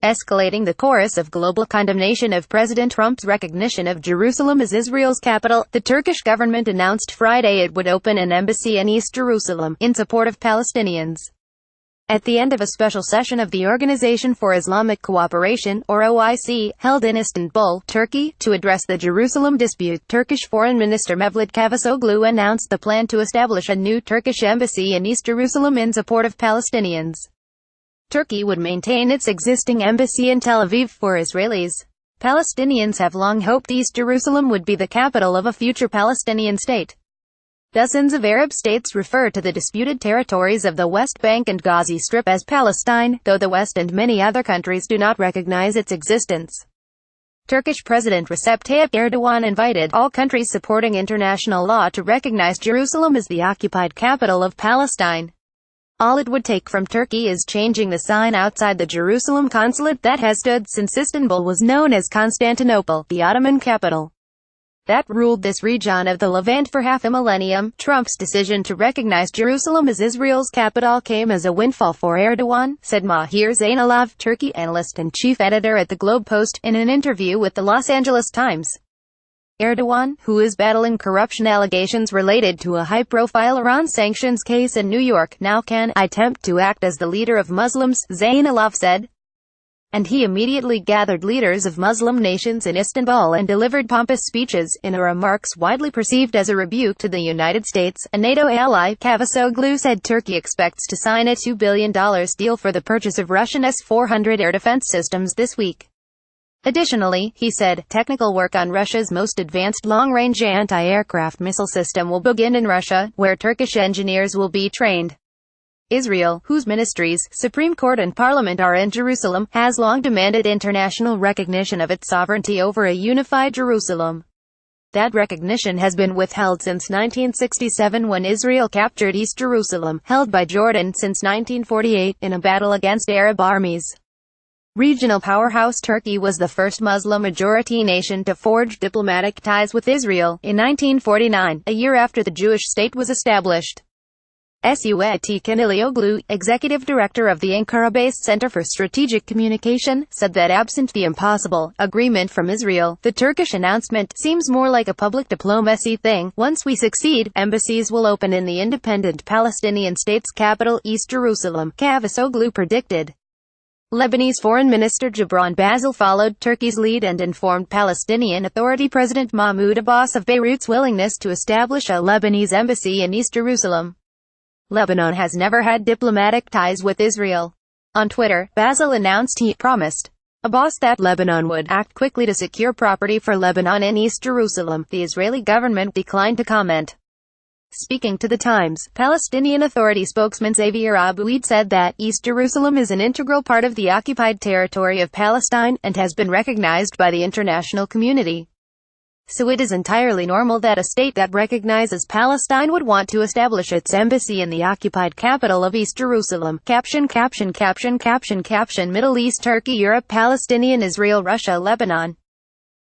Escalating the chorus of global condemnation of President Trump's recognition of Jerusalem as Israel's capital, the Turkish government announced Friday it would open an embassy in East Jerusalem, in support of Palestinians. At the end of a special session of the Organization for Islamic Cooperation, or OIC, held in Istanbul, Turkey, to address the Jerusalem dispute, Turkish Foreign Minister Mevlut Cavusoglu announced the plan to establish a new Turkish embassy in East Jerusalem in support of Palestinians. Turkey would maintain its existing embassy in Tel Aviv for Israelis. Palestinians have long hoped East Jerusalem would be the capital of a future Palestinian state. Dozens of Arab states refer to the disputed territories of the West Bank and Gaza Strip as Palestine, though the West and many other countries do not recognize its existence. Turkish President Recep Tayyip Erdogan invited all countries supporting international law to recognize Jerusalem as the occupied capital of Palestine. All it would take from Turkey is changing the sign outside the Jerusalem consulate that has stood since Istanbul was known as Constantinople, the Ottoman capital that ruled this region of the Levant for half a millennium. Trump's decision to recognize Jerusalem as Israel's capital came as a windfall for Erdogan, said Mahir Zainalov, Turkey analyst and chief editor at the Globe Post, in an interview with the Los Angeles Times. Erdogan, who is battling corruption allegations related to a high-profile Iran sanctions case in New York, now can attempt to act as the leader of Muslims, Zainalov said. And he immediately gathered leaders of Muslim nations in Istanbul and delivered pompous speeches, in remarks widely perceived as a rebuke to the United States, a NATO ally. Cavusoglu said Turkey expects to sign a $2 billion deal for the purchase of Russian S-400 air defense systems this week. Additionally, he said, technical work on Russia's most advanced long-range anti-aircraft missile system will begin in Russia, where Turkish engineers will be trained. Israel, whose ministries, Supreme Court and Parliament are in Jerusalem, has long demanded international recognition of its sovereignty over a unified Jerusalem. That recognition has been withheld since 1967 when Israel captured East Jerusalem, held by Jordan since 1948, in a battle against Arab armies. Regional powerhouse Turkey was the first Muslim-majority nation to forge diplomatic ties with Israel, in 1949, a year after the Jewish state was established. Cavusoglu, executive director of the Ankara-based Center for Strategic Communication, said that absent the impossible agreement from Israel, the Turkish announcement seems more like a public diplomacy thing. Once we succeed, embassies will open in the independent Palestinian state's capital, East Jerusalem, Cavusoglu predicted. Lebanese Foreign Minister Gibran Bassil followed Turkey's lead and informed Palestinian Authority President Mahmoud Abbas of Beirut's willingness to establish a Lebanese embassy in East Jerusalem. Lebanon has never had diplomatic ties with Israel. On Twitter, Bassil announced he promised Abbas that Lebanon would act quickly to secure property for Lebanon in East Jerusalem. The Israeli government declined to comment. Speaking to The Times, Palestinian Authority spokesman Xavier Abouid said that East Jerusalem is an integral part of the occupied territory of Palestine, and has been recognized by the international community. So it is entirely normal that a state that recognizes Palestine would want to establish its embassy in the occupied capital of East Jerusalem. Caption Middle East, Turkey, Europe, Palestinian, Israel, Russia, Lebanon.